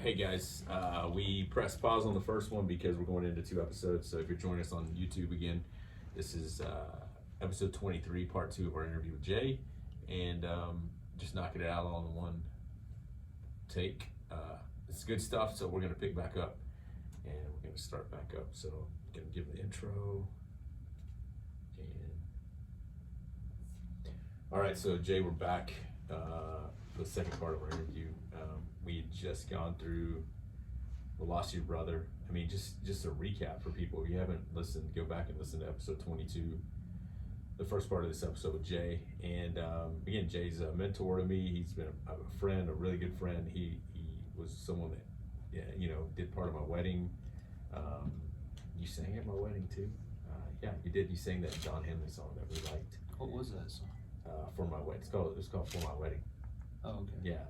Hey guys, we pressed pause on the first one because we're going into 2 episodes. So if you're joining us on YouTube again, this is episode 23, part 2 of our interview with Jay, and just knocking it out all in one take. It's good stuff, so we're gonna pick back up, and we're gonna start back up. So I'm gonna give the intro. And all right, so Jay, we're back. The second part of our interview. We had just gone through the loss of your brother. I mean, just a recap for people. If you haven't listened, go back and listen to episode 22, the first part of this episode with Jay. And again, Jay's a mentor to me. He's been a friend, a really good friend. He was someone that, did part of my wedding. You sang at my wedding too? Yeah, you did. You sang that John Henley song that we liked. What was that song? For My Wedding. It was called For My Wedding. Oh, okay. Yeah.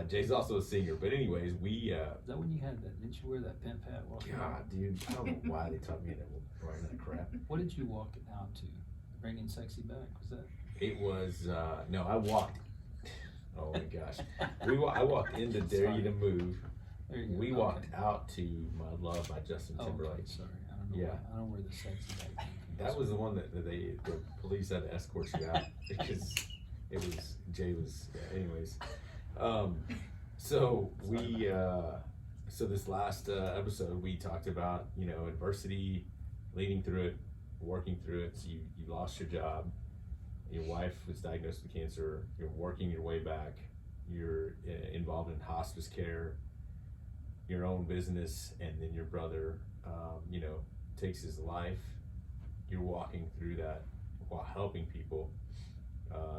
Jay's also a singer, but anyways, we. Is that when you had that? Didn't you wear that pimp hat? God, dude, I don't know why they taught me that wearing that crap. What did you walk out to? Bringing Sexy Back? Was that? It was no. I walked. Oh my gosh, I walked into Dare You to Move. There you go. We walked out to My Love by Justin Timberlake. Okay. Sorry, I don't know. Yeah. I don't know where the Sexy Back came from. That was the one that the police had to escort you out because. Jay was, anyways. So we, so this last episode we talked about, adversity, leading through it, working through it. So you lost your job, your wife was diagnosed with cancer, you're working your way back, you're involved in hospice care, your own business, and then your brother, takes his life. You're walking through that while helping people.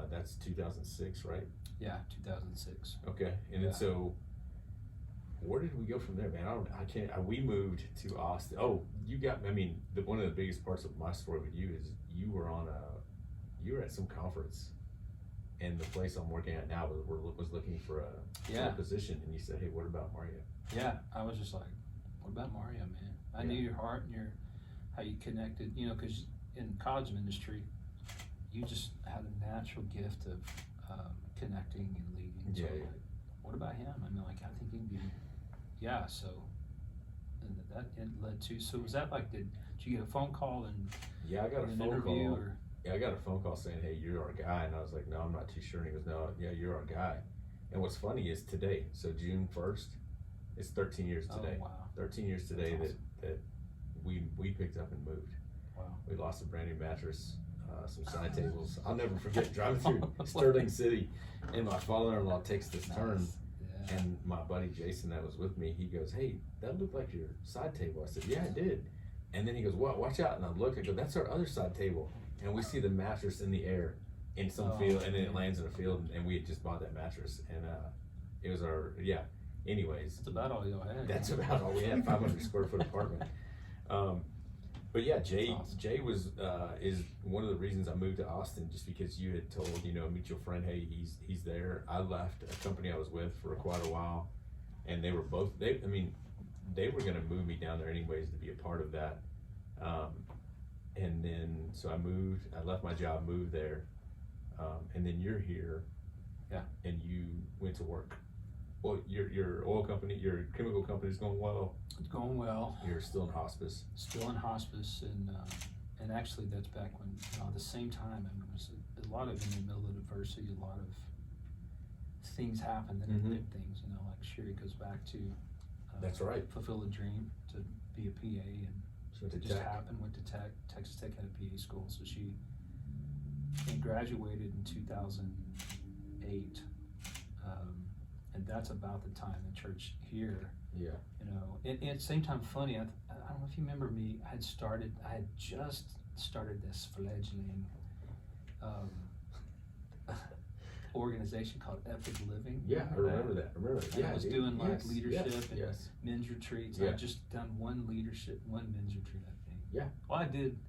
That's 2006, right? Yeah, 2006. Okay, and then so where did we go from there, man? We moved to Austin. Oh, one of the biggest parts of my story with you is you were at some conference, and the place I'm working at now was looking for a position, and you said, hey, what about Mario? Yeah, I was just like, what about Mario, man? I knew your heart and how you connected, because in college ministry, you just had a natural gift of connecting and leading. So like, what about him? I think he'd be, so, and that it led to, so was that like, did you get a phone call and I got a phone interview call. Yeah, I got a phone call saying, hey, you're our guy. And I was like, no, I'm not too sure. And he goes, no, yeah, you're our guy. And what's funny is today, so June 1st, it's 13 years today. Oh, wow. 13 years today. That's awesome. that we picked up and moved. Wow. We lost a brand new mattress. Some side tables. I'll never forget driving through Sterling City, and my father-in-law takes this turn, and my buddy Jason that was with me, he goes, hey, that looked like your side table. I said, yeah, it did. And then he goes, what? Watch out. And I look, I go, that's our other side table. And we see the mattress in the air in some field, and then it lands in a field, and we had just bought that mattress, and it was anyways. That's about all y'all had. That's about all we had, 500 square foot apartment. But yeah, Jay was is one of the reasons I moved to Austin, just because you had told a mutual friend, hey, he's there. I left a company I was with for quite a while, and they were they were gonna move me down there anyways to be a part of that. And then so I left my job, moved there, and then you're here, and you went to work. Well, your oil company, your chemical company is going well. It's going well. You're still in hospice. Still in hospice, and actually that's back when at the same time. It was a lot of in the middle of adversity. A lot of things happened that are big things. Like Sherry goes back to. That's right. Fulfill a dream to be a PA, and so it just happened. Went to Texas Tech had a PA school, so she graduated in 2008. And that's about the time the church here. Yeah. And at the same time, funny. I don't know if you remember me. I had just started this fledgling organization called Epic Living. Yeah, I remember that. I was doing leadership and yes. men's retreats. Yeah. I'd just done one men's retreat, I think. Yeah. Well, I did.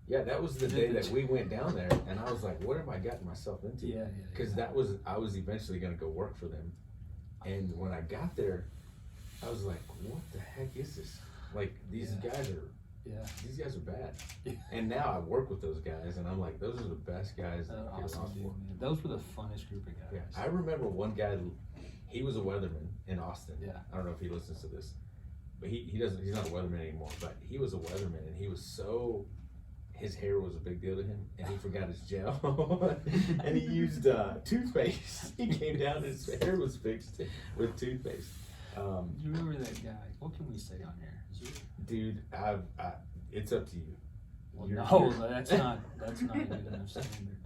Yeah, that was the day that we went down there, and I was like, what have I gotten myself into? Yeah. Because I was eventually going to go work for them. And when I got there, I was like, what the heck is this? Like, these guys are bad. Yeah. And now I work with those guys, and I'm like, those are the best guys that awesome, dude, man. Those were the funnest group of guys. Yeah. I remember one guy, he was a weatherman in Austin. Yeah. I don't know if he listens to this, but he doesn't, he's not a weatherman anymore, but he was a weatherman, and he was so, his hair was a big deal to him, and he forgot his gel, and he used toothpaste. He came down and his hair was fixed with toothpaste. You remember that guy? What can we say on here? Dude, it's up to you. Well, no, that's not a good enough standard.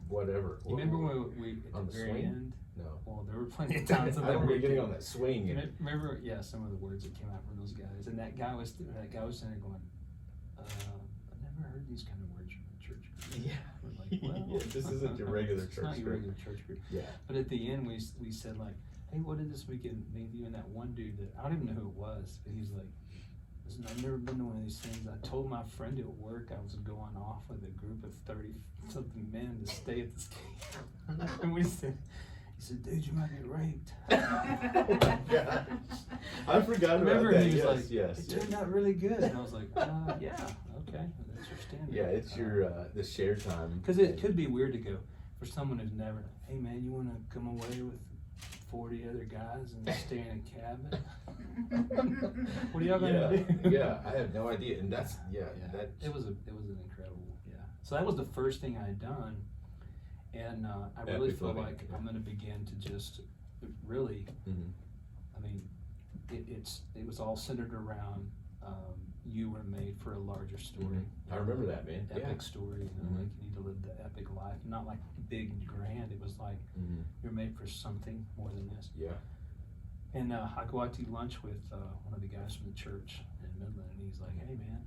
Whatever. You remember when we at on the the very swing? end? No. Well, there were plenty of times. I remember getting on that swing. You And remember, yeah, some of the words that came out from those guys, and that guy was sitting there going, "I've never heard these kind of words from a church group." yeah. We're like, well, Yeah, this isn't your regular it's church not your group. regular church group. Yeah. But at the end, we said like, "Hey, what did this weekend mean to you?" And that one dude that I don't even know who it was, but he's like, "Listen, I've never been to one of these things. I told my friend at work I was going off with a group of 30-something men to stay at this camp." And he said, "Dude, you might get raped." Oh my God. I forgot about Remember, that. he was Yes, like, yes. "It turned out really good." And I was like, "Yeah, okay, that's your standard." Yeah, it's your the share time. Because it could be weird to go for someone who's never, "Hey man, you want to come away with 40 other guys and stay in a cabin?" What are y'all gonna do? Yeah, I have no idea, and that's that. It was an incredible, So that was the first thing I had done, and I really Epic felt living, like yeah. I'm gonna begin to just really. Mhm. I mean, it was all centered around you were made for a larger story. I remember that, man. Epic story, you know, like you need to live the epic life, not like big and grand. It was like you're made for something more than this. Yeah. And I go out to eat lunch with one of the guys from the church in Midland, and he's like, "Hey man,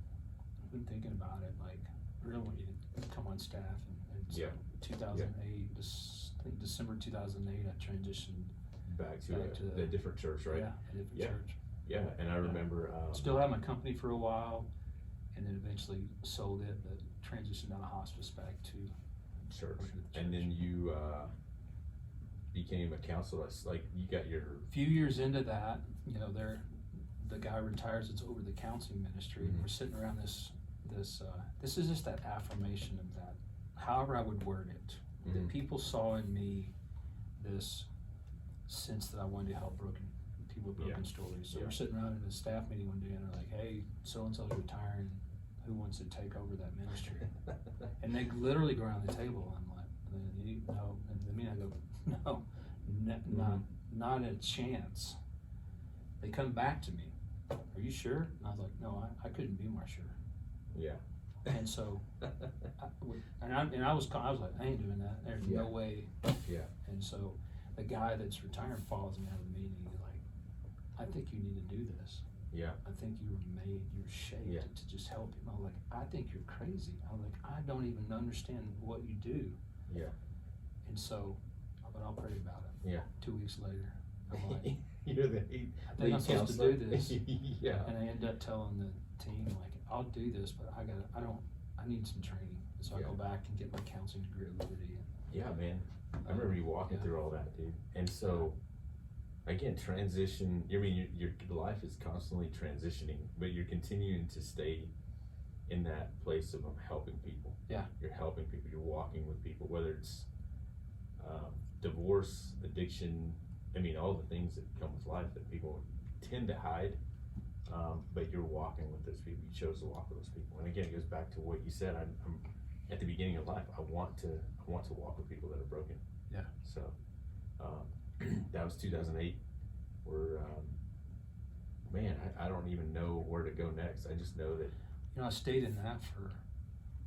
I've been thinking about it. Like, I really want you to come on staff." And so 2008, I think December 2008, I transitioned Back to the a different church, right? Yeah, a different church. Yeah, and I remember. Still had my company for a while, and then eventually sold it, but transitioned out of hospice back to church. church. And then you became a counselor. Like you got your. Few years into that, you know, the guy retires. It's over the counseling ministry, and we're sitting around this is just that affirmation of that. However, I would word it, that people saw in me this sense that I wanted to help people with broken stories. So we're sitting around in a staff meeting one day, and they're like, "Hey, so and so's retiring. Who wants to take over that ministry?" And they literally go around the table. I'm like, "No," and I mean, I go, "No, not a chance." They come back to me, "Are you sure?" And I was like, "No, I couldn't be more sure." Yeah. And so, I was like, "I ain't doing that. There's no way." Yeah. And so, the guy that's retiring follows me out of the meeting. He's like, "I think you need to do this. Yeah. I think you were made, you're shaped to just help him." I was like, "I think you're crazy." I was like, "I don't even understand what you do." Yeah. And so, but I'll pray about it. Yeah. 2 weeks later, I'm like, You're the "I think I'm supposed to do this." Yeah. And I ended up telling the team, like, "I'll do this, but I need some training." And so I go back and get my counseling degree at Liberty. Yeah, man. I remember you walking through all that, dude. And so, again, transition. I mean, your life is constantly transitioning, but you're continuing to stay in that place of helping people. Yeah. You're helping people. You're walking with people, whether it's divorce, addiction. I mean, all the things that come with life that people tend to hide. But you're walking with those people. You chose to walk with those people. And again, it goes back to what you said. I'm at the beginning of life. I want to walk with people that are broken. Yeah. So that was 2008. We're man, I don't even know where to go next. I just know that. You know, I stayed in that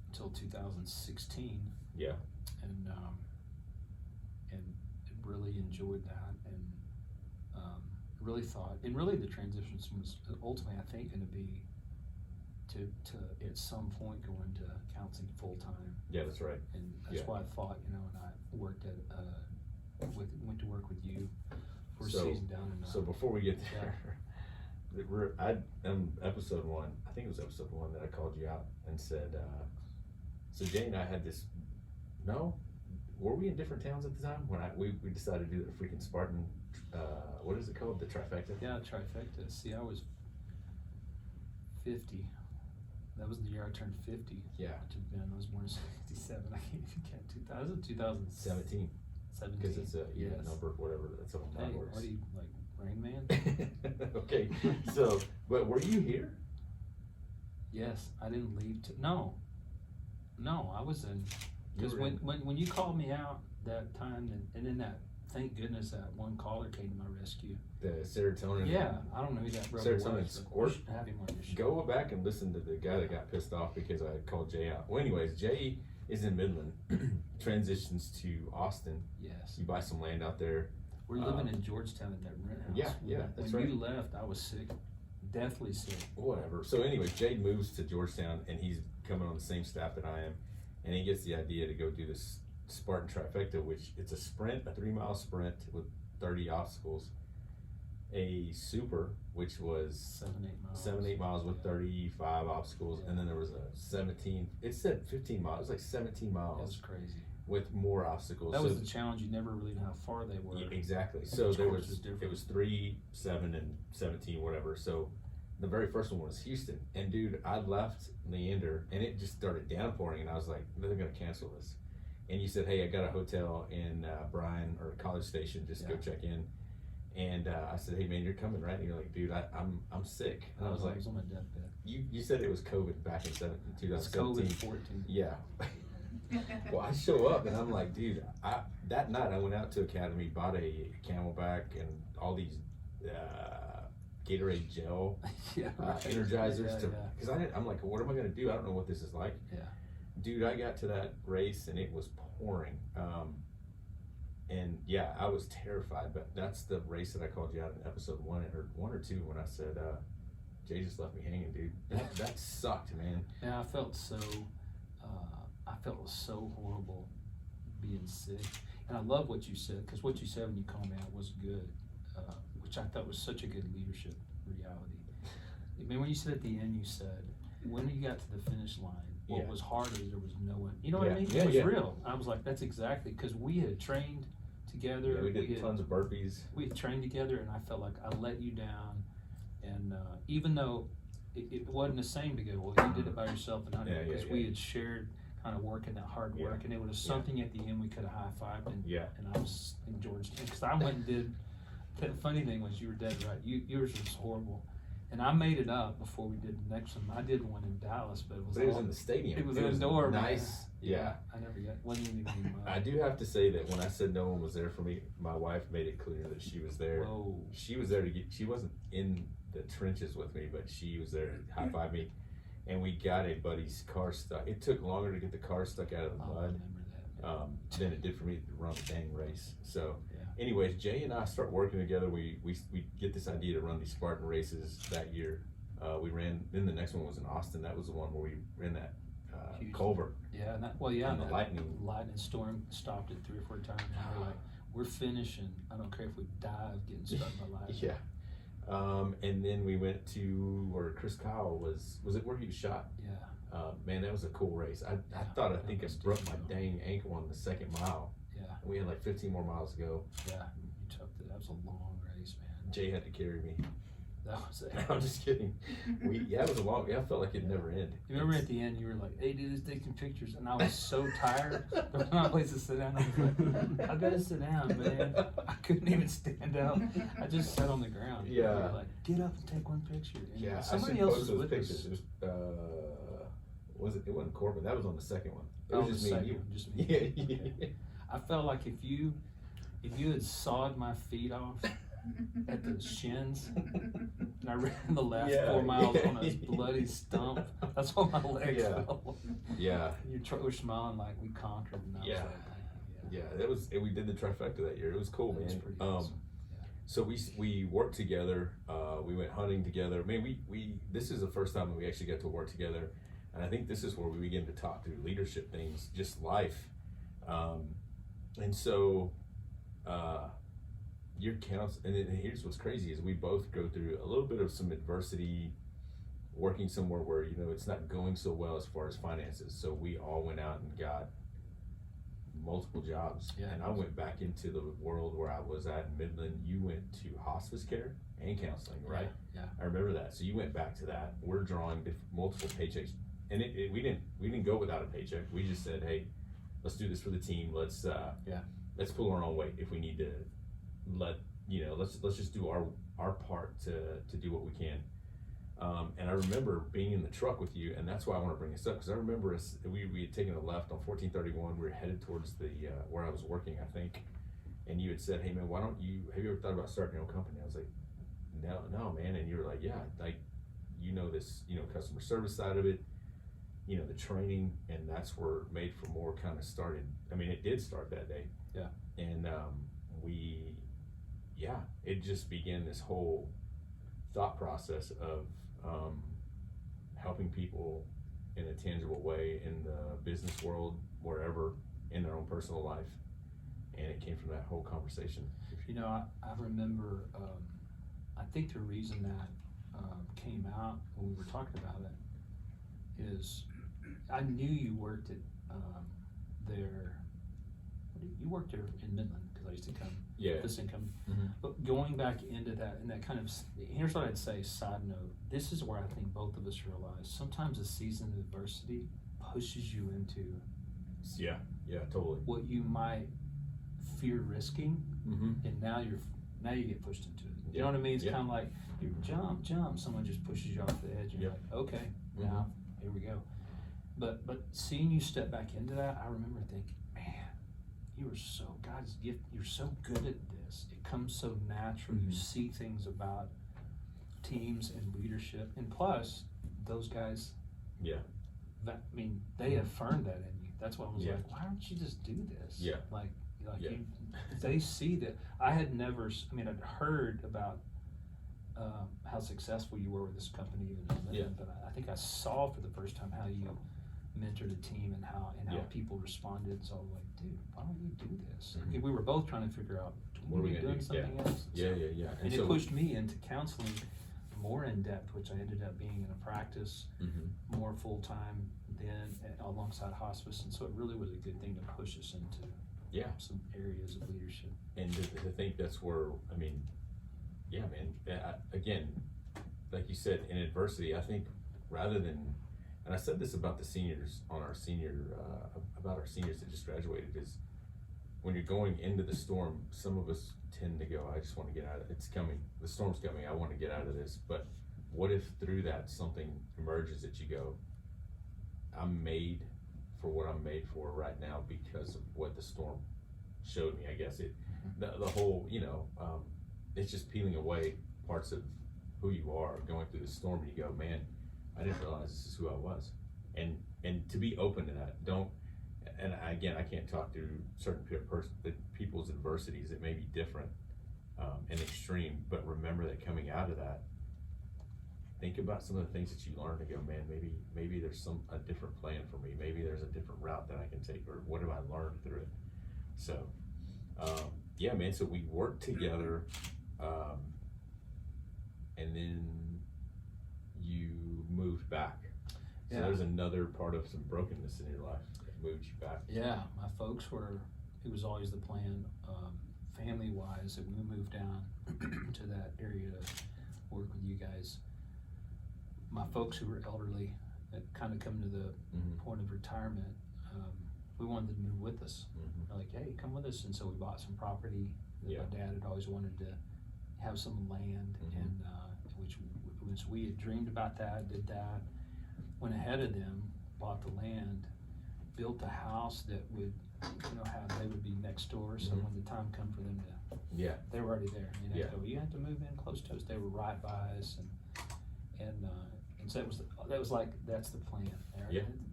until 2016. Yeah. And really enjoyed that, and really thought, and really the transition was ultimately, I think, going to be to at some point go into counseling full time. Yeah, that's right. And that's why I thought, you know, and I worked went to work with you for a season down in. So before we get there, episode 1. I think it was episode 1 that I called you out and said, so Jay and I had this. No, were we in different towns at the time when we decided to do the freaking Spartan? What is it called? The Trifecta? Yeah, Trifecta. See, I was 50. That was the year I turned 50. Yeah. I was born in 67. I can't even count. 2017. 17. Because it's a even Yes. number, whatever, that's how Hey, mine works. what are you, like, Rain Man? Okay, so, but were you here? Yes, I didn't leave no, I was in, You cause were in- when you called me out that time, and then that, thank goodness that one caller came to my rescue. The serotonin. Yeah, I don't know who that brother Serotonin was, but squirt. we should have him on your show. Go back and listen to the guy that got pissed off because I called Jay out. Well, anyways, Jay is in Midland, transitions to Austin. Yes, You buy some land out there. we're living in Georgetown at that rent house. Yeah, that's When right. you left, I was sick, deathly sick. Whatever. So anyways, Jay moves to Georgetown and he's coming on the same staff that I am, and he gets the idea to go do this Spartan Trifecta, which it's a sprint, a 3-mile sprint with 30 obstacles, a super, which was 7-8 miles with 35 obstacles, and then there was a 17. It said 15 miles. It was like 17 That miles was crazy. with more obstacles. That So was the challenge. You never really know how far they were. yeah, exactly. So Each there course was different. it was 3, 7, and 17, whatever. So the very first one was Houston, and dude, I left Leander, and it just started downpouring, and I was like, they're gonna cancel this. And you said, hey, I got a hotel in Bryan or College Station, just go check in. And I said, hey man, you're coming, right? And you're like, dude, I'm sick. And I was like, on my deathbed. you said it was COVID back in It's 2017. COVID 14. Yeah. Well, I show up and I'm like, dude, that night I went out to Academy, bought a Camelback and all these Gatorade gel Yeah, right. energizers Yeah, because I'm like, what am I gonna do? I don't know what this is like. Yeah. Dude, I got to that race and it was pouring. And yeah, I was terrified, but that's the race that I called you out in episode 1 or 2 when I said, Jay just left me hanging, dude. That sucked, man. Yeah, I felt so horrible being sick. And I love what you said, because what you said when you called me out was good, which I thought was such a good leadership reality. I mean, when you said at the end, you said, when you got to the finish line, what was hard is there was no one, you know what I mean? Yeah, it was yeah. real. I was like, that's exactly, because we had trained together. Yeah, we did tons of burpees. We had trained together, and I felt like I let you down. And even though it wasn't the same to go, well, you did it by yourself, and I did, because we had shared kind of working that hard work, and it was something at the end we could have high-fived, and I was in Georgetown, because I went and did, the funny thing was you were dead right, yours was horrible, and I made it up before we did the next one. I did one in Dallas, but it was in the stadium. It was indoor, nice. Yeah. I never got, wasn't even I do have to say that when I said no one was there for me, my wife made it clear that she was there. Whoa. She was there she wasn't in the trenches with me, but she was there to high-five me. And we got a buddy's car stuck. It took longer to get the car stuck out of the I mud remember that. than it did for me to run the dang race. So anyways, Jay and I start working together. We get this idea to run these Spartan races that year. We ran, then the next one was in Austin. That was the one where we ran that culvert. Yeah, and and the lightning storm stopped it 3 or 4 times, and we're like, we're finishing, I don't care if we die of getting stuck in the lightning. Yeah. And then we went to where Chris Kyle was it where he was shot? Yeah. Man, that was a cool race. I think I broke my dang ankle on the 2nd mile. Yeah. And we had like 15 more miles to go. Yeah, you took it. That was a long race, man. Jay had to carry me. That was it. I'm just kidding. It was a long, I felt like it'd never end. You remember at the end, you were like, hey, dude, let's take some pictures. And I was so tired. There was not a place to sit down. I was like, I gotta sit down, man. I couldn't even stand up. I just sat on the ground. Yeah. You were like, get up and take one picture. And Yeah, somebody I else should was post those with pictures. us. It wasn't Corbin. That was on the 2nd one. It Oh, was just the me and second you. one, just me. Yeah. I felt like if you had sawed my feet off at the shins, and I ran the last 4 miles on a bloody stump, that's what my legs felt like. Yeah. We're smiling like we conquered, and I was like, Yeah, we did the trifecta that year. It was cool, man. was pretty awesome. So we worked together. We went hunting together. I mean, this is the first time that we actually got to work together, and I think this is where we begin to talk through leadership things, just life. And so your counsel, and here's what's crazy is we both go through a little bit of some adversity, working somewhere where it's not going so well as far as finances. So we all went out and got multiple jobs, and I went back into the world where I was at in Midland. You went to hospice care and counseling, right? Yeah. I remember that. So you went back to that. We're drawing multiple paychecks, and we didn't go without a paycheck. We just said, hey, let's do this for the team. Let's let's pull our own weight if we need to let's just do our part to do what we can. And I remember being in the truck with you, and that's why I want to bring this up, because I remember we had taken a left on 1431. We were headed towards the where I was working, I think, and you had said, "Hey man, have you ever thought about starting your own company?" I was like, "No, man," and you were like, "Yeah, like this, customer service side of it, the training," and that's where Made for More kind of started. I mean, it did start that day. Yeah. And it just began this whole thought process of helping people in a tangible way in the business world, wherever, in their own personal life. And it came from that whole conversation. I remember, I think the reason that came out when we were talking about it is I knew you worked at you worked there in Midland, because I used to come this income. Mm-hmm. But going back into that, and that kind of, here's what I'd say, side note, this is where I think both of us realize sometimes a season of adversity pushes you into totally what you might fear risking, and now you get pushed into it. You know what I mean? It's kind of like you jump, someone just pushes you off the edge, and you're like, okay, now here we go. But seeing you step back into that, I remember thinking, man, you were so God's gift. You're so good at this. It comes so natural. You see things about teams and leadership, and plus those guys. Yeah. They affirmed that in you. That's why I was like, why don't you just do this? Yeah. They see that. I had never. I'd heard about how successful you were with this company, but I think I saw for the first time how you mentored a team and how people responded. So I was like, dude, why don't you do this? We were both trying to figure out, what are we doing something else? Yeah. And it pushed me into counseling more in depth, which I ended up being in a practice more full time then alongside hospice, and so it really was a good thing to push us into some areas of leadership. And to think that's where, again, like you said, in adversity, I think rather than, and I said this about the seniors on our about our seniors that just graduated, is when you're going into the storm, some of us tend to go, I just want to get out of it. It's coming. The storm's coming. I want to get out of this. But what if through that something emerges that you go, I'm made for what I'm made for right now because of what the storm showed me, I guess. The whole, it's just peeling away parts of who you are going through the storm, and you go, man, I didn't realize this is who I was. And to be open to that, and again, I can't talk to certain people's adversities. It may be different and extreme, but remember that coming out of that, think about some of the things that you learned and go, man, maybe there's a different plan for me. Maybe there's a different route that I can take, or what have I learned through it? So, man, so we worked together, and then you moved back. So there's another part of some brokenness in your life that moved you back. Yeah, my folks it was always the plan, family-wise, that we moved down to that area to work with you guys. My folks who were elderly, that kind of come to the point of retirement, we wanted them to move with us. They're like, hey, come with us. And so we bought some property that my dad had always wanted to have some land, and which we had dreamed about that, did that, went ahead of them, bought the land, built a house that would, how they would be next door. So when the time come for them to, they were already there. You have to move in close to us. They were right by us, and so that's the plan.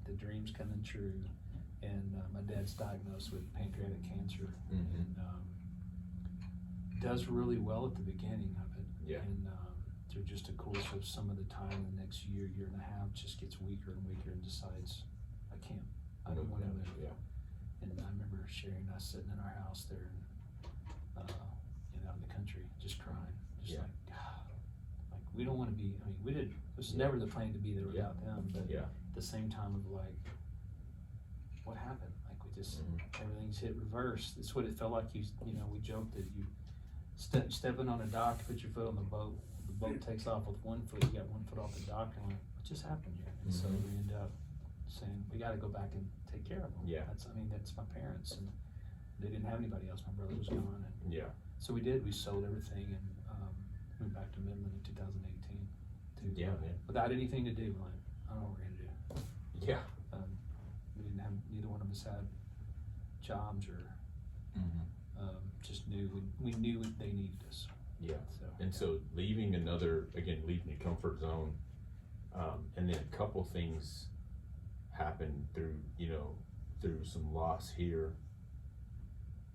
The dream's coming true, and my dad's diagnosed with pancreatic cancer, and does really well at the beginning of it, and through just a course of some of the time, the next year and a half, just gets weaker and weaker, and decides, I don't want to live. And I remember Sherry and I sitting in our house there, and out in the country, just crying, like, God, like we don't want to be. It was never the plan to be there without them, but at the same time of like, what happened? Like we just everything's hit reverse. That's what it felt like. We joked that you stepping on a dock, put your foot on the boat takes off with one foot, you got one foot off the dock, and like, what just happened here? And so we end up saying, we got to go back and take care of them. That's my parents, they didn't have anybody else. My brother was gone, and Yeah. so we sold everything and moved back to Midland in 2018. Yeah, man. Without anything to do, like, I don't know what we're gonna do. Yeah. We didn't have, neither one of us had jobs or just knew we knew they needed us. Yeah. So And so leaving leaving your comfort zone, and then a couple things happened through some loss here,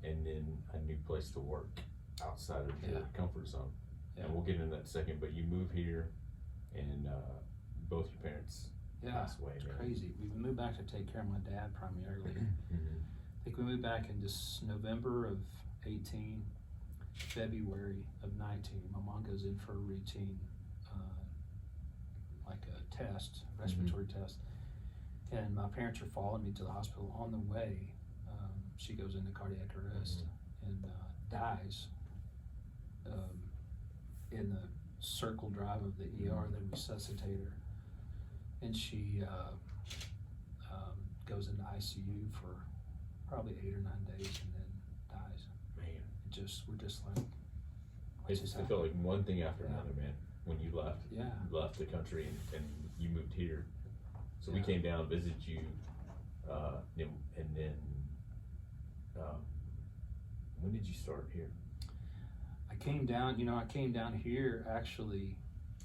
and then a new place to work outside of your comfort zone. Yeah. And we'll get into that in a second, but you move here, and both your parents pass away. It's man. crazy. We moved back to take care of my dad primarily. I think we moved back in this November of 18, February of 19. My mom goes in for a routine, like a test, respiratory test. And my parents are following me to the hospital. On the way, she goes into cardiac arrest and dies in the circle drive of the ER. They resuscitate her. And she goes into ICU for probably 8 or 9 days and then dies. Man. We're just like, It felt like one thing after another, man. When you left, Yeah. you left the country and you moved here. So we Yeah. came down and visited you, and then when did you start here? I came down here actually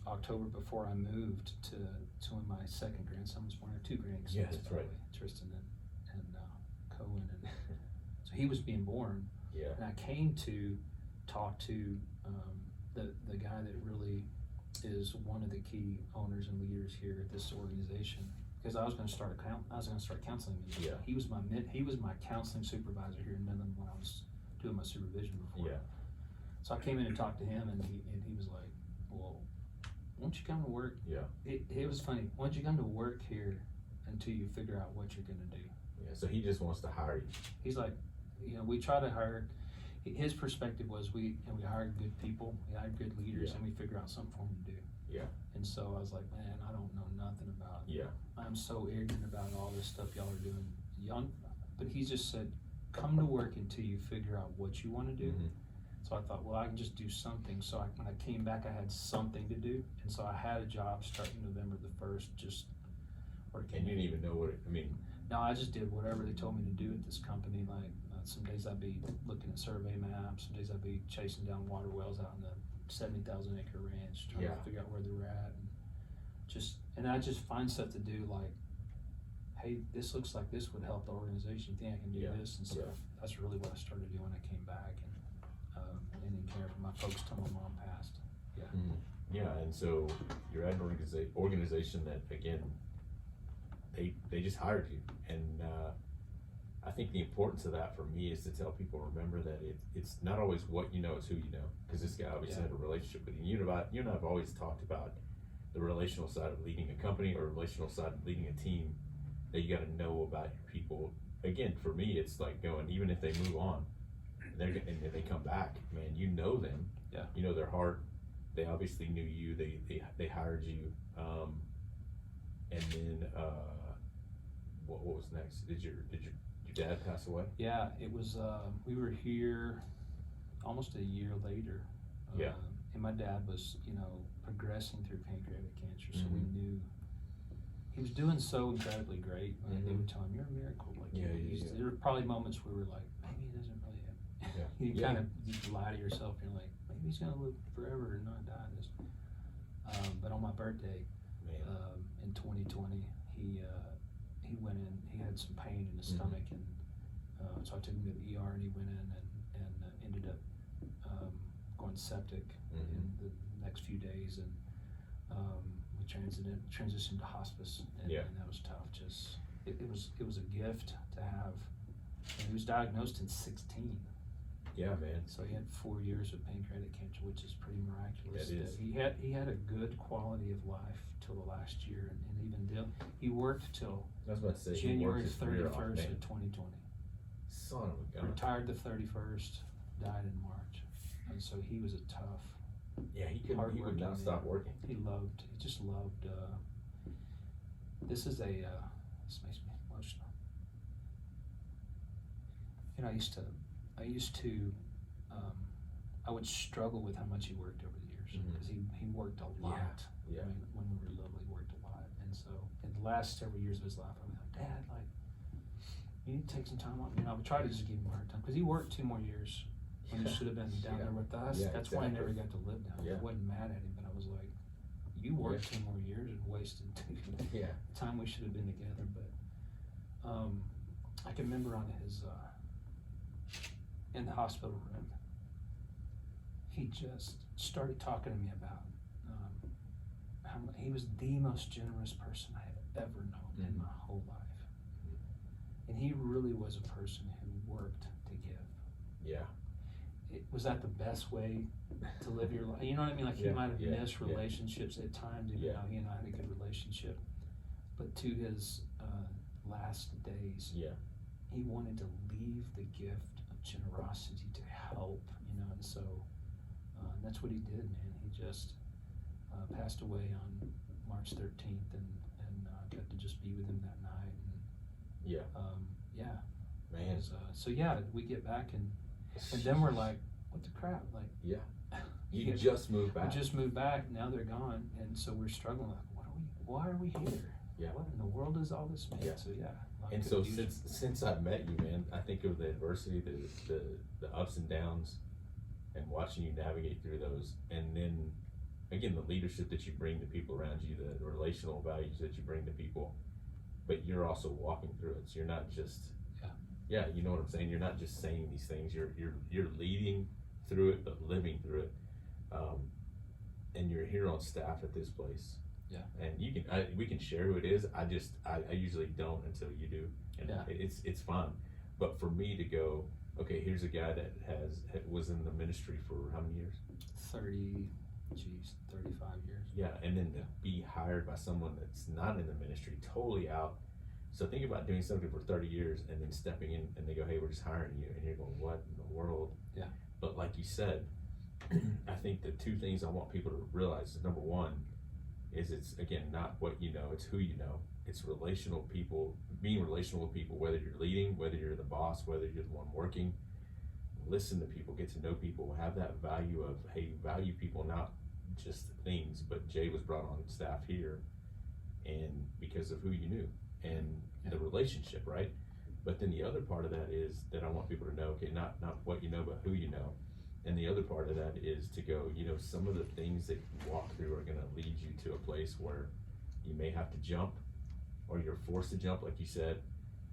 October before I moved to when my second grandson was born, or 2 grandsons. Yeah, that's right. Tristan and Cohen, and so he was being born. Yeah. And I came to talk to the guy that really is one of the key owners and leaders here at this organization, because I was going to start counseling him. Yeah. He was my counseling supervisor here in Midland when I was doing my supervision before. Yeah. So I came in and talked to him, and he was like, "Well, won't you come to work?" Yeah. It was funny. Why don't you come to work here until you figure out what you're going to do? Yeah. So he just wants to hire you. He's like, we try to hire. His perspective was we hired good people, we hired good leaders, Yeah. and we figure out something for them to do. Yeah. And so I was like, man, I don't know nothing about. Yeah. I'm so ignorant about all this stuff y'all are doing. But he just said, come to work until you figure out what you want to do. So I thought, well, I can just do something. So when I came back, I had something to do, and so I had a job starting November the 1st, just working. And you didn't even know what it. I mean. No, I just did whatever they told me to do at this company. Like some days I'd be looking at survey maps, some days I'd be chasing down water wells out in the 70,000 acre ranch, trying to figure out where they're at, and I just find stuff to do, like, hey, this looks like this would help the organization. Think I can do this, and so that's really what I started doing when I came back, and in care for my folks till my mom passed. Yeah. Yeah, and so you're at an organization that, again, they just hired you, and I think the importance of that for me is to tell people, remember that it's not always what you know, it's who you know. Because this guy obviously had a relationship with you. You and I have always talked about the relational side of leading a company, or relational side of leading a team, that you got to know about your people. Again, for me, it's like going, even if they move on, and if they come back, man, you know them. Yeah. You know their heart. They obviously knew you. They hired you. And then what was next? Did your dad pass away? Yeah, it was. We were here almost a year later. And my dad was, progressing through pancreatic cancer, so we knew he was doing so incredibly great. They would tell him, "You're a miracle." Like, there were probably moments where we were like, maybe he doesn't really have. You kind of lie to yourself. And you're like, maybe he's gonna live forever and not die. But on my birthday, in 2020, he went in. He had some pain in his stomach, and so I took him to the ER, and he went in and ended up going septic in the next few days, and we transitioned to hospice, and that was tough. Just it was a gift to have. And he was diagnosed in 16. Yeah, man. So he had 4 years of pancreatic cancer, which is pretty miraculous. That is. He had a good quality of life till the last year, and even he worked till I was about to say, January 31st of 2020. Son of a gun. Retired the 31st, died in March, and so he was a tough. Yeah, he would not stop working. He just loved. This makes me emotional. I used to I used to, I would struggle with how much he worked over the years, because he worked a lot. Yeah. I mean, when we were little, he worked a lot, and so in the last several years of his life, I was like, Dad, like, you need to take some time off. You know, I would try to just give him a hard time, because he worked 2 more years when he should have been down there with us. Yeah, That's why I never got to live down there. I wasn't mad at him, but I was like, you worked 2 more years and wasted time we should have been together. But I can remember on his in the hospital room, he just started talking to me about how he was the most generous person I had ever known in my whole life, and he really was a person who worked to give. Yeah. Was that the best way to live your life? You know what I mean? Like, he might have missed relationships at times, even though he and I had a good relationship. But to his last days, he wanted to leave the gift of generosity to help, you know, and so that's what he did, man. He just passed away on March 13th, and got to just be with him that night. And, man. So we get back, and then we're like, what the crap? Like, you just moved back. We just moved back. Now they're gone, and so we're struggling. Like, why are we here? What in the world is all this, man? So and so since I've met you, man, I think of the adversity, the ups and downs, and watching you navigate through those, and then again the leadership that you bring to people around you, the relational values that you bring to people, but you're also walking through it. So you're not just you know what I'm saying. You're not just saying these things. You're leading through it, but living through it. And you're here on staff at this place. And we can share who it is. I usually don't until you do, and it's fun. But for me to go, okay, here's a guy that was in the ministry for how many years? 35 years. And then to be hired by someone that's not in the ministry, totally out. So think about doing something for 30 years and then stepping in, and they go, hey, we're just hiring you, and you're going, what in the world? But like you said, I think the 2 things I want people to realize is, number one, is it's, again, not what you know, it's who you know. It's relational people, being relational with people, whether you're leading, whether you're the boss, whether you're the one working. Listen to people, get to know people, have that value of, hey, value people, not just things. But Jay was brought on staff here, and because of who you knew and the relationship, right? But then the other part of that is that I want people to know, okay, not what you know, but who you know. And the other part of that is to go, you know, some of the things that you walk through are going to lead you to a place where you may have to jump, or you're forced to jump, like you said,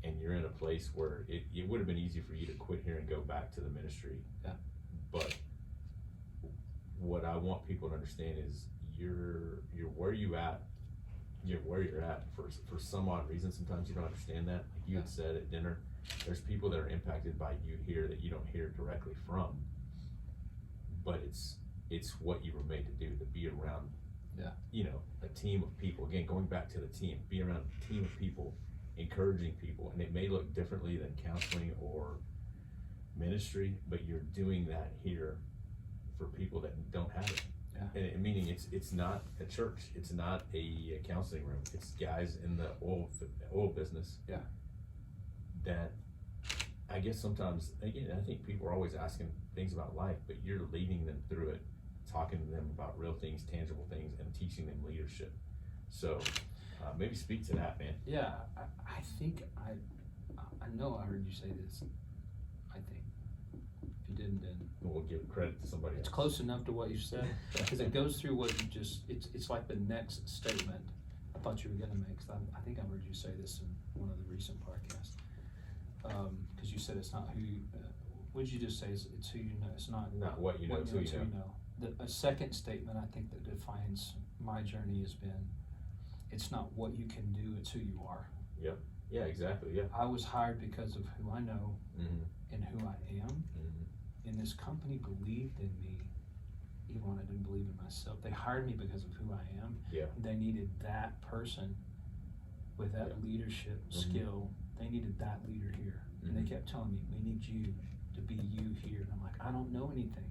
and you're in a place where it would have been easy for you to quit here and go back to the ministry. But what I want people to understand is you're where you're at for some odd reason. Sometimes you don't understand that. Like you had said at dinner, there's people that are impacted by you here that you don't hear directly from. But it's what you were made to do, to be around, you know, a team of people. Again, going back to the team, be around a team of people, encouraging people. And it may look differently than counseling or ministry, but you're doing that here for people that don't have it. And meaning it's not a church, it's not a counseling room, it's guys in the oil business. That I guess sometimes, again, I think people are always asking things about life, but you're leading them through it, talking to them about real things, tangible things, and teaching them leadership. So maybe speak to that, man. I think I know I heard you say this. I think if you didn't, then we'll give credit to somebody it's else. close enough to what you said, because it goes through what you just. It's like the next statement I thought you were gonna make. Cause I think I heard you say this in one of the recent podcasts. Because you said it's not who you. What did you just say? It's who you know. It's not what you know. It's who you know. A second statement I think that defines my journey has been, it's not what you can do, it's who you are. Yeah, exactly. I was hired because of who I know and who I am. And this company believed in me even when I didn't believe in myself. They hired me because of who I am. They needed that person with that leadership skill. They needed that leader here. And they kept telling me, we need you to be you here. And I'm like, I don't know anything.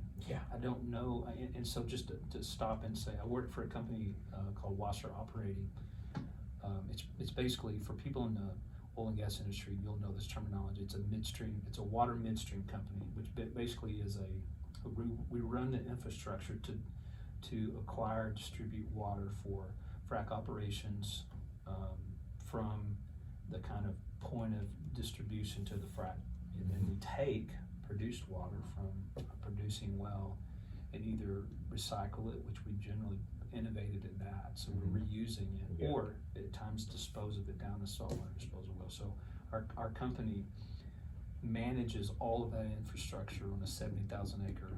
I don't know. And so just to stop and say, I work for a company called Wasser Operating. It's basically for people in the oil and gas industry, you'll know this terminology. It's a water midstream company, which basically is we run the infrastructure to acquire, distribute water for frac operations, from the kind of point of distribution to the frac. And then we take produced water from a producing well and either recycle it, which we generally innovated in that, so we're reusing it, or at times dispose of it down the saltwater disposal well. So our company manages all of that infrastructure on a 70,000 acre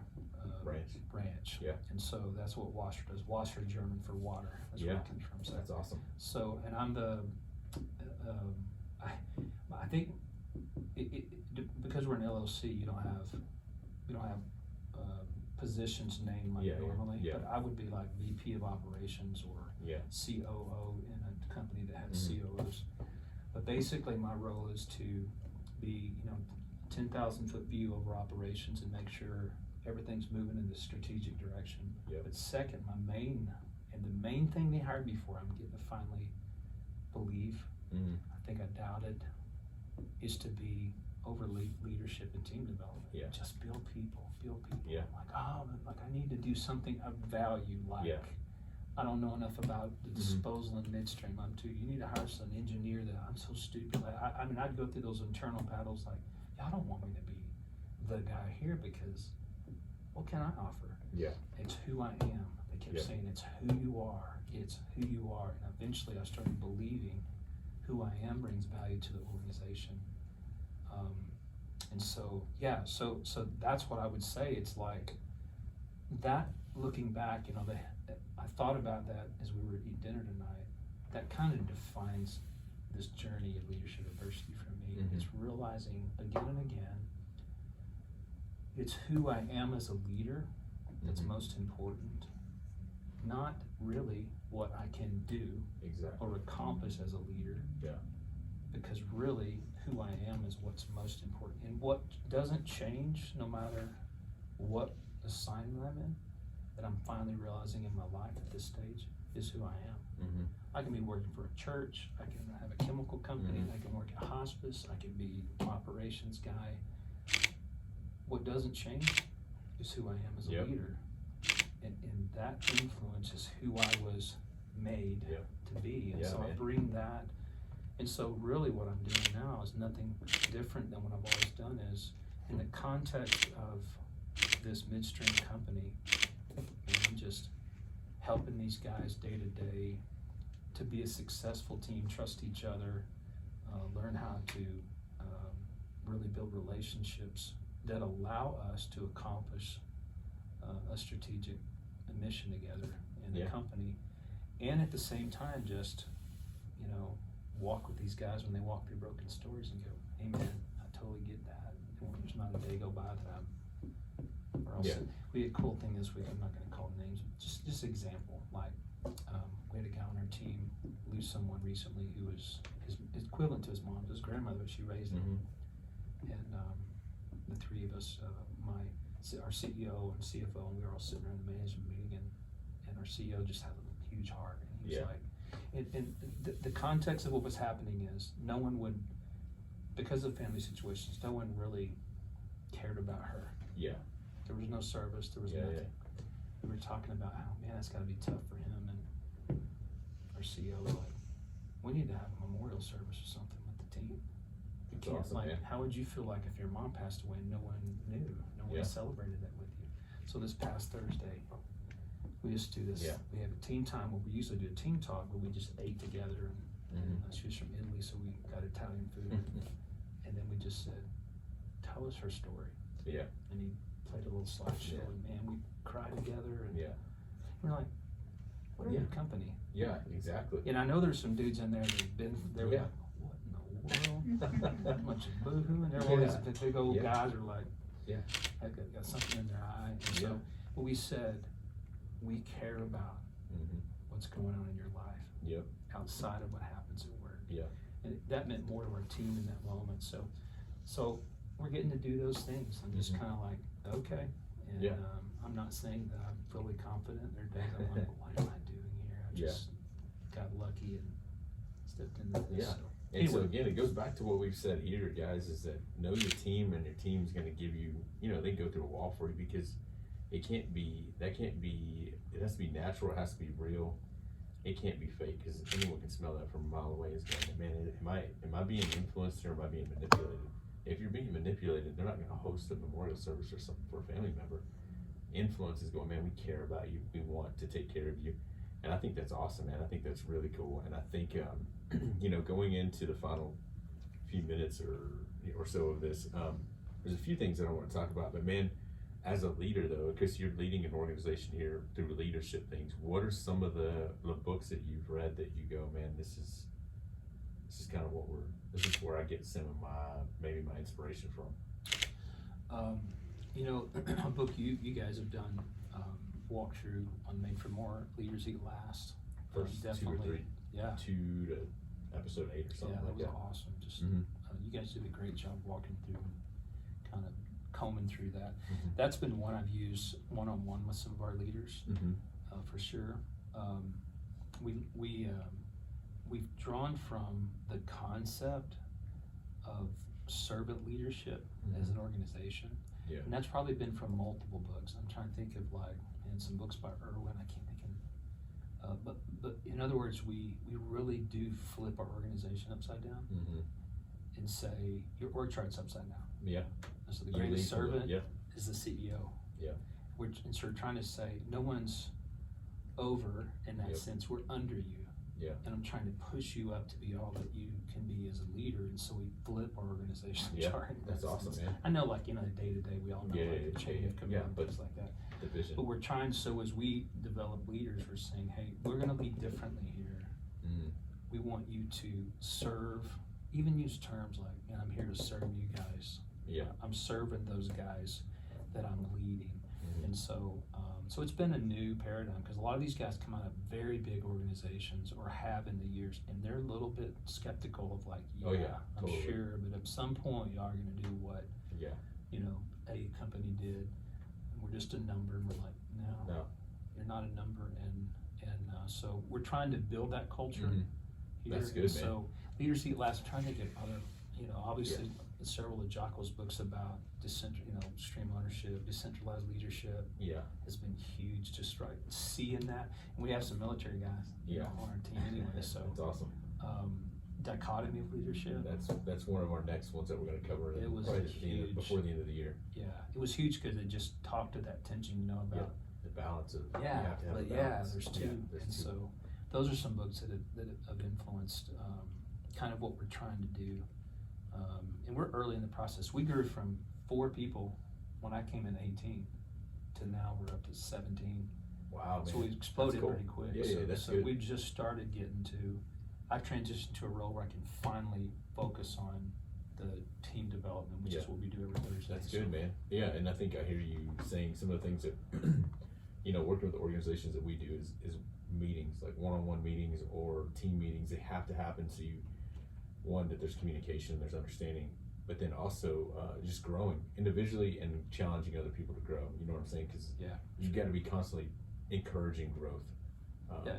ranch. Yeah. And so that's what Wasser does. Wasser, German for water. That's where it comes from. So that's awesome. So, and I'm the, I think because we're an LLC, you don't have positions named like normally, but I would be like VP of operations or COO in a company that has COOs. But basically my role is to be, 10,000 foot view over operations and make sure everything's moving in the strategic direction. But second, the main thing they hired me for, I'm getting to finally believe, I think I doubted, is to be over leadership and team development. Just build people. Like I need to do something of value, I don't know enough about the disposal and midstream. You need to hire some engineer that I'm so stupid. I mean, I'd go through those internal battles like, y'all don't want me to be the guy here because what can I offer? It's who I am. They kept saying it's who you are. It's who you are. And eventually I started believing who I am brings value to the organization. And so, so that's what I would say. It's like that, looking back, I thought about that as we were eating dinner tonight. That kind of defines this journey of leadership adversity for me. It's realizing again and again, it's who I am as a leader that's most important, not really what I can do or accomplish as a leader. Because really, who I am is what's most important. And what doesn't change, no matter what assignment I'm in, that I'm finally realizing in my life at this stage, is who I am. I can be working for a church, I can have a chemical company, I can work at hospice, I can be an operations guy. What doesn't change is who I am as a leader. And that influence is who I was made to be. And so I bring that. And so really what I'm doing now is nothing different than what I've always done. Is in the context of this midstream company, I'm just helping these guys day to day to be a successful team, trust each other, learn how to really build relationships that allow us to accomplish a strategic mission together in the company. And at the same time, just, walk with these guys when they walk through broken stories and go, hey man, I totally get that. And there's not a day go by that we had a cool thing this week, I'm not gonna call names, just example, like we had a guy on our team lose someone recently who was his equivalent to his mom, his grandmother, she raised him. And the three of us, our CEO and CFO, and we were all sitting around the management meeting, and our CEO just had a huge heart, and he was like, and the context of what was happening is no one would, because of family situations, no one really cared about her. There was no service, there was nothing. We were talking about how, man, that's gotta be tough for him, and our CEO was like, we need to have a memorial service or something with the team. You can't, awesome, how would you feel like if your mom passed away and no one knew, no one celebrated that with you? So this past Thursday, we just do this, we have a team time where we usually do a team talk, but we just ate together, and she was from Italy, so we got Italian food, and then we just said, tell us her story. And he played a little slideshow, and man, we cried together, and we're like, what a good company. Exactly. And I know there's some dudes in there that've been there, like, what in the world? That much of boohoo, and they're always the big old guys are like, got something in their eye. And so we said, we care about what's going on in your life outside of what happens at work. And that meant more to our team in that moment. So we're getting to do those things. I'm just kind of like, okay. And I'm not saying that I'm fully confident. There are days I'm like, what am I doing here? I just got lucky and stepped into this. And so again, it goes back to what we've said here, guys, is that know your team, and your team's going to give you, they can go through a wall for you, because it has to be natural, it has to be real. It can't be fake, because anyone can smell that from a mile away. Is going, man, am I being influenced, or am I being manipulated? If you're being manipulated, they're not going to host a memorial service or something for a family member. Influence is going, man, we care about you, we want to take care of you. And I think that's awesome, man. I think that's really cool. And I think, going into the final few minutes or so of this, there's a few things that I want to talk about. But man, as a leader though, because you're leading an organization here through leadership things, what are some of the books that you've read that you go, man, this is kind of this is where I get some of my inspiration from? A book you guys have done walkthrough on Made for More, Leaders Eat Last. First definitely, 2 or 3, yeah, 2 to episode 8 or something like that. Yeah, that was awesome. Just you guys did a great job walking through and kind of combing through that. That's been one I've used one-on-one with some of our leaders, for sure. We've drawn from the concept of servant leadership as an organization. Yeah. And that's probably been from multiple books. I'm trying to think of some books by Irwin. I can't think of. But in other words, we really do flip our organization upside down and say your org chart's upside down. Yeah. And so the greatest servant yeah. is the CEO. Yeah. And so we're trying to say no one's over in that sense. We're under you. Yeah. And I'm trying to push you up to be all that you can be as a leader, and so we flip our organization chart. That's awesome, man. I know, day to day, we all know the chain of command, things like that. Division. But we're trying. So as we develop leaders, we're saying, hey, we're going to lead differently here. We want you to serve. Even use terms like, man, I'm here to serve you guys. Yeah. I'm serving those guys that I'm leading, and so. So it's been a new paradigm, because a lot of these guys come out of very big organizations or have in the years, and they're a little bit skeptical of I'm totally. Sure, but at some point y'all are going to do what a company did, and we're just a number, and we're like, no, you're not a number, and so we're trying to build that culture here. That's good, and man. So Leaders Eat Last, I'm trying to get other, obviously several of Jocko's books about stream ownership, decentralized leadership. Yeah, has been huge. Just seeing that, and we have some military guys on our team anyway. So that's awesome. Dichotomy of leadership. That's one of our next ones that we're going to cover. It was huge before the end of the year. Yeah, it was huge because it just talked to that tension, about the balance of there's two, so those are some books that have influenced kind of what we're trying to do. And we're early in the process. We grew from 4 people when I came in 18 to now we're up to 17. Wow, man. So we've exploded pretty quick. That's so good. we've just started getting to, I've transitioned to a role where I can finally focus on the team development, which is what we do every Thursday. That's good, man. Yeah, and I think I hear you saying some of the things that, working with the organizations that we do is meetings, like one-on-one meetings or team meetings. They have to happen so that there's communication, there's understanding, but then also just growing individually and challenging other people to grow. You know what I'm saying? Because you've got to be constantly encouraging growth.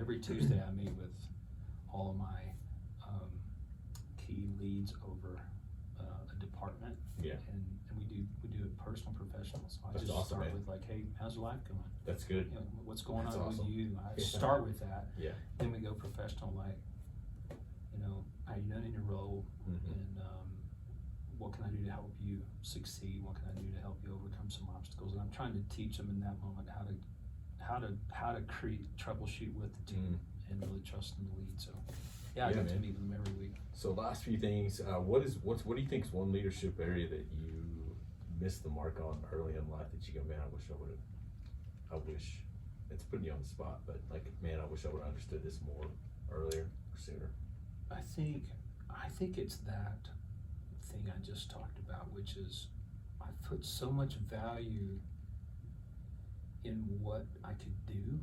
Every Tuesday I meet with all of my key leads over a department. Yeah. And we do it personal, professional. So I That's just awesome, start man. with hey, how's your life going? That's good. What's going That's on awesome. with you? I start with that. Yeah. Then we go professional, how you doing in your role, and what can I do to help you succeed? What can I do to help you overcome some obstacles? And I'm trying to teach them in that moment how to troubleshoot with the team and really trust them to lead. So I get to meet with them every week. So last few things, what do you think is one leadership area that you missed the mark on early in life that you go, man, I wish it's putting you on the spot, but man, I wish I would have understood this more earlier or sooner. I think it's that thing I just talked about, which is I put so much value in what I could do,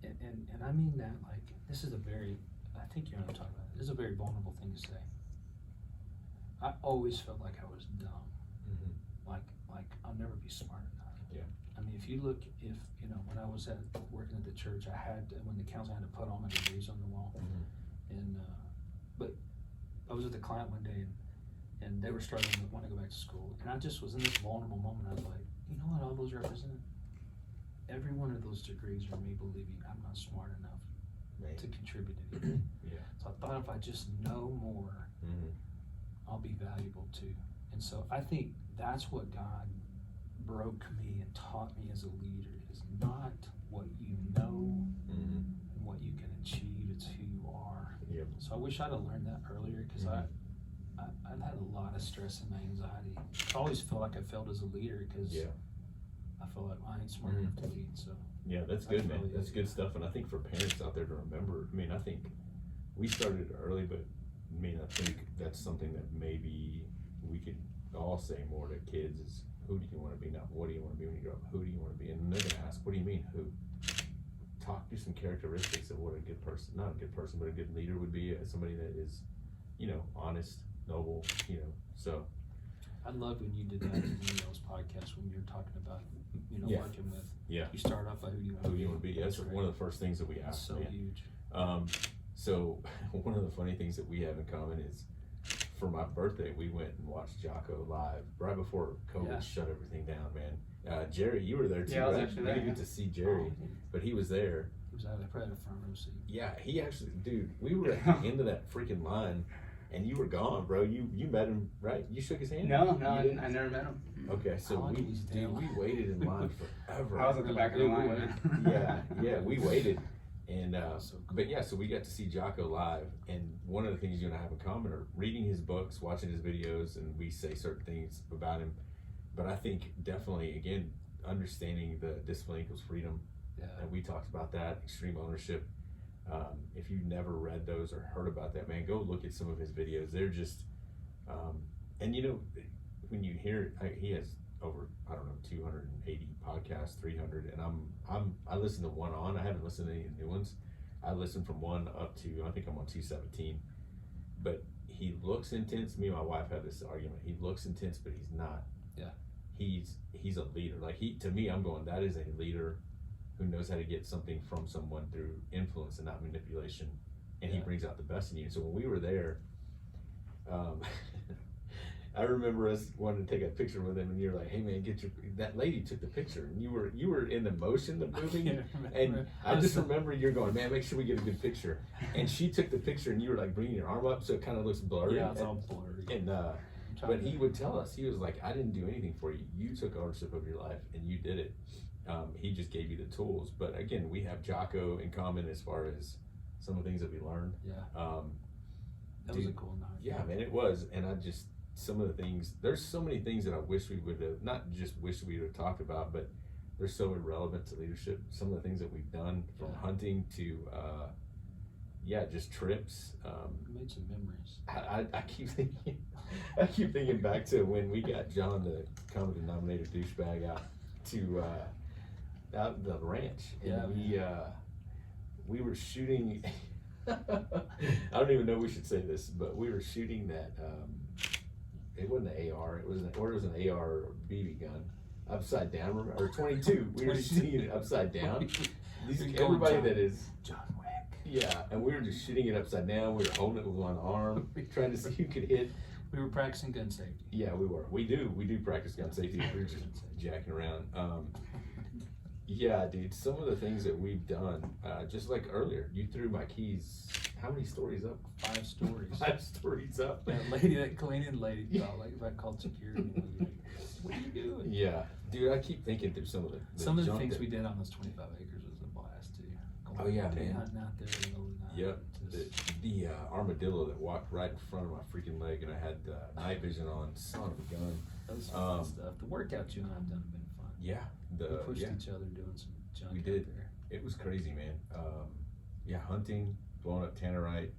and I mean that this is I think you know what I'm talking about. This is a very vulnerable thing to say. I always felt like I was dumb, like I'll never be smart enough. Yeah. I mean, if you look, when I was working at the church, when the council had to put all my degrees on the wall, and but I was with a client one day and they were starting to want to go back to school. And I just was in this vulnerable moment. I was like, you know what all those represent? Every one of those degrees are me believing I'm not smart enough to contribute anything. Yeah. So I thought if I just know more, I'll be valuable too. And so I think that's what God broke me and taught me as a leader, is not what you know and what you can achieve, it's who you are. Yep. So I wish I'd have learned that earlier, because I've had a lot of stress and anxiety. I always felt like I failed as a leader because I feel like I ain't smart enough to lead. So yeah, that's good, man. That's good stuff. And I think for parents out there to remember, I mean, I think we started early, but I mean, I think that's something that maybe we could all say more to kids is, who do you want to be? Not what do you want to be when you grow up? Who do you want to be? And they're going to ask, what do you mean, who? Talk through some characteristics of what a good person, not a good person, but a good leader would be, somebody that is, you know, honest, noble, you know, so. I love when you did that in Neil's podcast, when you were talking about, you know, working with, you start off by who do you want to be? Who you want to be, that's one of the first things that we ask. So huge. So one of the funny things that we have in common is, for my birthday, we went and watched Jocko live right before COVID shut everything down, man. Jerry, you were there too, I was right? actually We there. didn't get to see Jerry, but he was there. He was out of probably the front row seat. Yeah, he actually, dude, we were at the end of that freaking line, and you were gone, bro. You met him, right? You shook his hand? No, I never met him. Okay, so we waited in line forever. I was at the back of the line. Yeah, we waited. And so we got to see Jocko live, and one of the things you and I have in common are reading his books, watching his videos, and we say certain things about him. But I think definitely, again, understanding the discipline equals freedom. And we talked about that, extreme ownership. If you've never read those or heard about that, man, go look at some of his videos. They're just, and you know, when you hear, he has over, I don't know, 280 podcasts, 300, and I listen to one on. I haven't listened to any of the new ones. I listened from 1 up to, I think I'm on 217. But he looks intense. Me and my wife had this argument. He looks intense, but he's not. Yeah. He's a leader. Like to me, I'm going, that is a leader who knows how to get something from someone through influence and not manipulation. And he brings out the best in you. So when we were there, I remember us wanting to take a picture with him, and you're like, "Hey man, that lady took the picture," and you were in the motion of moving, and I just remember you're going, "Man, make sure we get a good picture." And she took the picture, and you were like bringing your arm up, so it kind of looks blurry. Yeah, it's all blurry. And but he would tell us, he was like, "I didn't do anything for you. You took ownership of your life, and you did it." He just gave you the tools. But again, we have Jocko in common as far as some of the things that we learned. Yeah. That was a cool night. Yeah, man, it was, and some of the things, there's so many things that I wish we would have, not just wish we would have talked about, but they're so irrelevant to leadership. Some of the things that we've done, from hunting to, just trips. We made some memories. I keep thinking back to when we got John, the common denominator douchebag, out to out the ranch, and we were shooting. I don't even know we should say this, but we were shooting that. It wasn't an AR. It was an AR or BB gun, upside down, or 22. We were shooting it upside down. Everybody that is John Wick. Yeah, and we were just shooting it upside down. We were holding it with one arm, trying to see who could hit. We were practicing gun safety. Yeah, we were. We do practice gun safety. We were just jacking around. Yeah, dude, some of the things that we've done, just like earlier, you threw my keys, how many stories up? 5 stories. 5 stories up. That cleaning lady felt like if I called security, like, what are you doing? Yeah, dude, I keep thinking through some of the things we did on those 25 acres was a blast too. Oh yeah, man. Hunting out there in the middle of the night. Yep. The armadillo that walked right in front of my freaking leg, and I had night vision on. Son of a gun. That was fun stuff. The workouts you and I've done have been fun. Yeah. We pushed each other doing some junk We did. out there. It was crazy, man. Hunting, blowing up tannerite.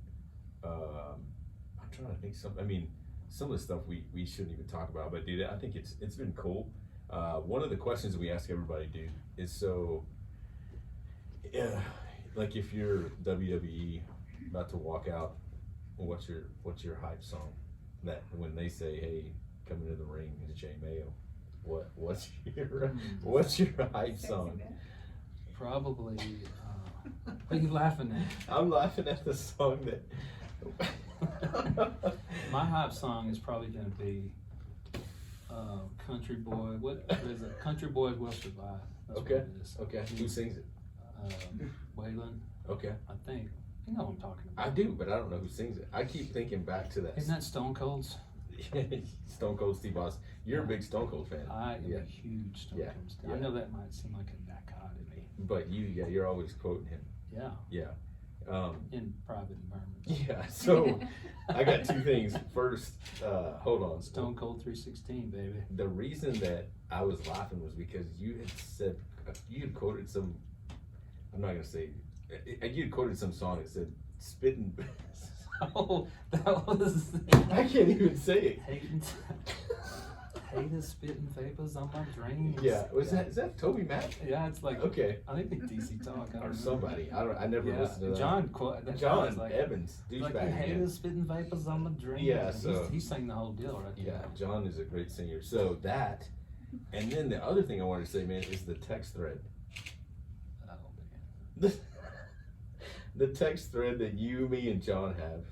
I'm trying to think some of the stuff we shouldn't even talk about, but dude, I think it's been cool. One of the questions that we ask everybody, dude, is like if you're WWE about to walk out, what's your hype song? That when they say, "Hey, come into the ring," is Jay Mayo. What's your hype song? Probably. What are you laughing at? I'm laughing at the song that My hype song is probably gonna be Country Boy. What is it? Country Boys Will Survive. That's Okay. what it is. Okay. Who sings it? Waylon, Okay. I think. You know what I'm talking about. I do, but I don't know who sings it. I keep thinking back to that. Isn't that Stone Cold's? Stone Cold Steve Austin. You're a big Stone Cold fan. I am Yeah. a huge Stone Yeah. Cold fan. Yeah. I know that might seem like a dichotomy. But you're always quoting him. Yeah, Yeah. in private environments. Yeah. So I got two things. First, hold on. Stone Cold 316, baby. The reason that I was laughing was because you had said, you had quoted some, I'm not going to say, you had quoted some song that said, spitting. Oh, that was. I can't even say it. Hating spitting vapors on my dreams. Yeah. Is that Toby Mac? Yeah, it's like, Okay. I think it's DC Talk. I don't Or know. somebody. I never Yeah, listened to that. John quote. that John was like, Evans. like Douchebag. you again. hated spitting vapors on my dreams. Yeah, so- he sang the whole deal right there. Yeah, John is a great singer. So that, and then the other thing I wanted to say, man, is the text thread. Oh man. The, the text thread that you, me, and John have.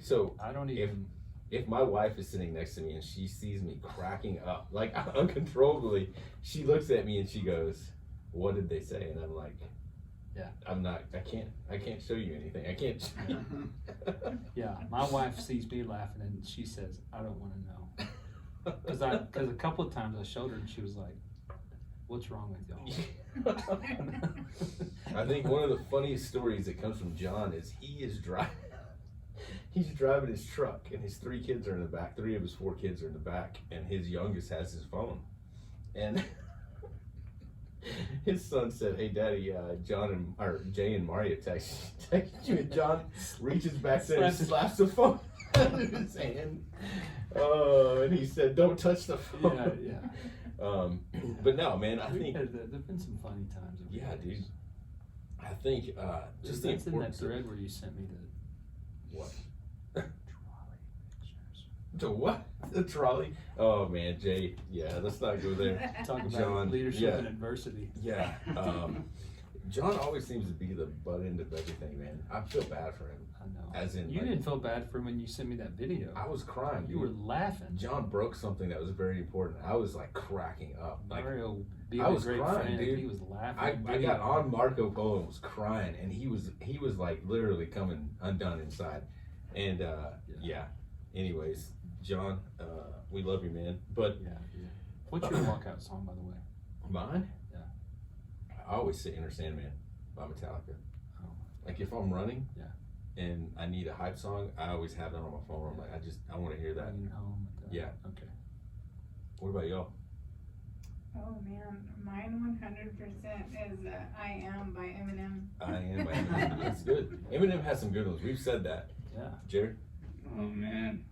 So I don't even. if my wife is sitting next to me and she sees me cracking up, like uncontrollably, she looks at me and she goes, "What did they say?" And I'm like, Yeah. I can't show you anything. I can't. Yeah, my wife sees me laughing and she says, "I don't want to know," because a couple of times I showed her and she was like, "What's wrong with y'all?" I think one of the funniest stories that comes from John is he's driving his truck and his 3 kids are in the back. 3 of his 4 kids are in the back, and his youngest has his phone. And his son said, "Hey, Daddy, Jay and Mario text you," and John reaches back there and slaps the phone out of his hand. Oh, and he said, "Don't touch the phone." Yeah. But no, man, I think there've been some funny times. over Yeah, the years. dude. I think just the That's in that importance of thread where you sent me what? the trolley pictures. The what? The trolley? Oh man, Jay. Yeah, let's not go there. Talk about John, leadership yeah. and adversity. Yeah. John always seems to be the butt end of everything, man. I feel bad for him. I know. As in, you like, didn't feel bad for him when you sent me that video. I was crying. You were dude. laughing. John broke something that was very important. I was like cracking up. Like Mario being I a was great crying, friend, dude. he was laughing. I got on Marco Polo and was crying, and he was like literally coming undone inside. And yeah. Anyways, John, we love you, man. But Yeah. What's your walkout song, by the way? mine? Yeah. I always say Inner Sandman by Metallica. Oh. Like if I'm running Yeah. and I need a hype song, I always have that on my phone. I'm like, I want to hear that. When you're home. Yeah. Okay. What about y'all? Oh man, mine 100% is I Am by Eminem. I Am by Eminem. That's good. Eminem has some good ones. We've said that. Yeah. Jared? Oh man.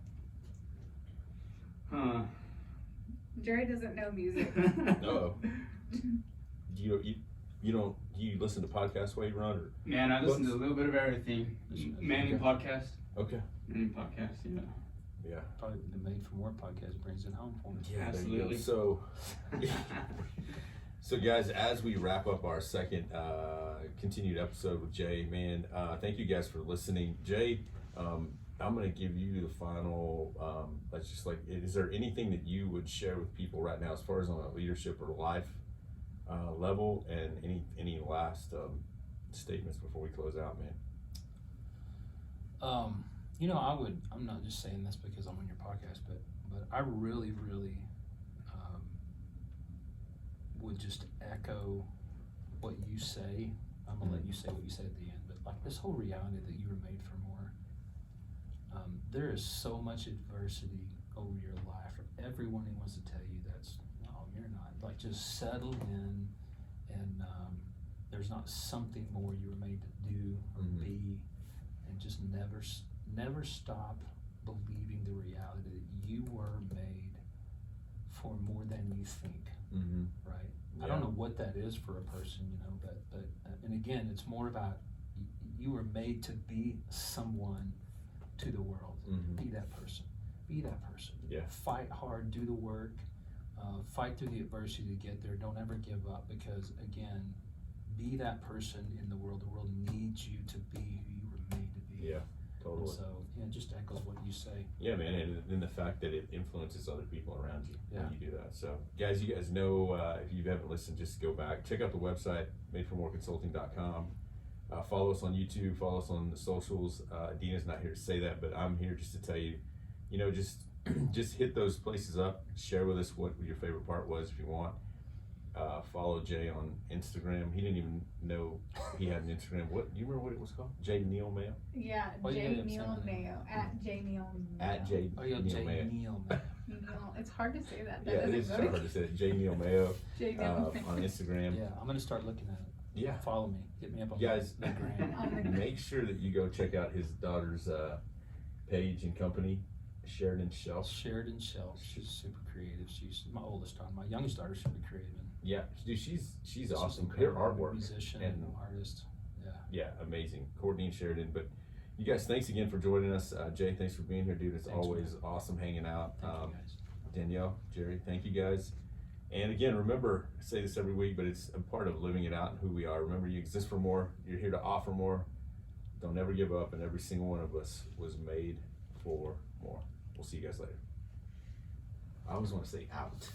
Huh. Jerry doesn't know music. Uh-oh. You you listen to podcasts while you run or? Man, I listen to a little bit of everything. Manning podcast. Okay. Manning podcast, yeah. Yeah. Probably the Made for More podcast brings it home for me. Yeah, Absolutely. So, so guys, as we wrap up our second continued episode with Jay, man, thank you guys for listening. Jay, I'm gonna give you the final. That's just like, is there anything that you would share with people right now, as far as on a leadership or life level, and any last statements before we close out, man? I'm not just saying this because I'm on your podcast, but I really would just echo what you say. I'm gonna let you say what you say at the end, but like this whole reality that you were made for more. There is so much adversity over your life. Everyone who wants to tell you no, you're not. Like just settle in, and there's not something more you were made to do or be, and just never stop believing the reality that you were made for more than you think. Right? I don't know what that is for a person, but and again, it's more about you were made to be someone to the world. Be that person. Be that person. Yeah. Fight hard. Do the work. Fight through the adversity to get there. Don't ever give up, because again, be that person in the world. The world needs you to be who you were made to be. Yeah. Totally. And so, yeah, it just echoes what you say. Yeah, man, and then the fact that it influences other people around you Yeah. when you do that. So, guys, you guys know, if you haven't listened, just go back, check out the website, madeformoreconsulting.com. Follow us on YouTube, follow us on the socials. Dina's not here to say that, but I'm here just to tell you, you know, just hit those places up, share with us what your favorite part was if you want. Follow Jay on Instagram. He didn't even know he had an Instagram. What do you remember what it was called? Jay Neil Mayo? Yeah, Oh, you Jay gotta Neil send it. Mayo, at Jay Neil Mayo. At Jay Oh, yeah, Neil Jay Mayo. Neil, man. Neil, it's hard to say that. That Yeah, it doesn't is go so hard to say. Jay Neil Mayo Jay Neil Mayo. on Instagram. Yeah, I'm gonna start looking at it. Yeah. Follow me. Get me up on Guys, the gram. On the- make sure that you go check out his daughter's page and company, Sheridan Shelf. Sheridan Shelf. She's super creative. She's my oldest daughter. My youngest daughter's super creative. And Yeah, dude, she's awesome. Her incredible. artwork, Musician and- and artist. Yeah. yeah, amazing. Courtney and Sheridan. But you guys, thanks again for joining us. Jay, thanks for being here, dude. It's Thanks, always man. awesome hanging out. Thank you guys. Danielle, Jerry, thank you guys. And again, remember, I say this every week, but it's a part of living it out and who we are. Remember, you exist for more. You're here to offer more. Don't ever give up. And every single one of us was made for more. We'll see you guys later. I always want to say out.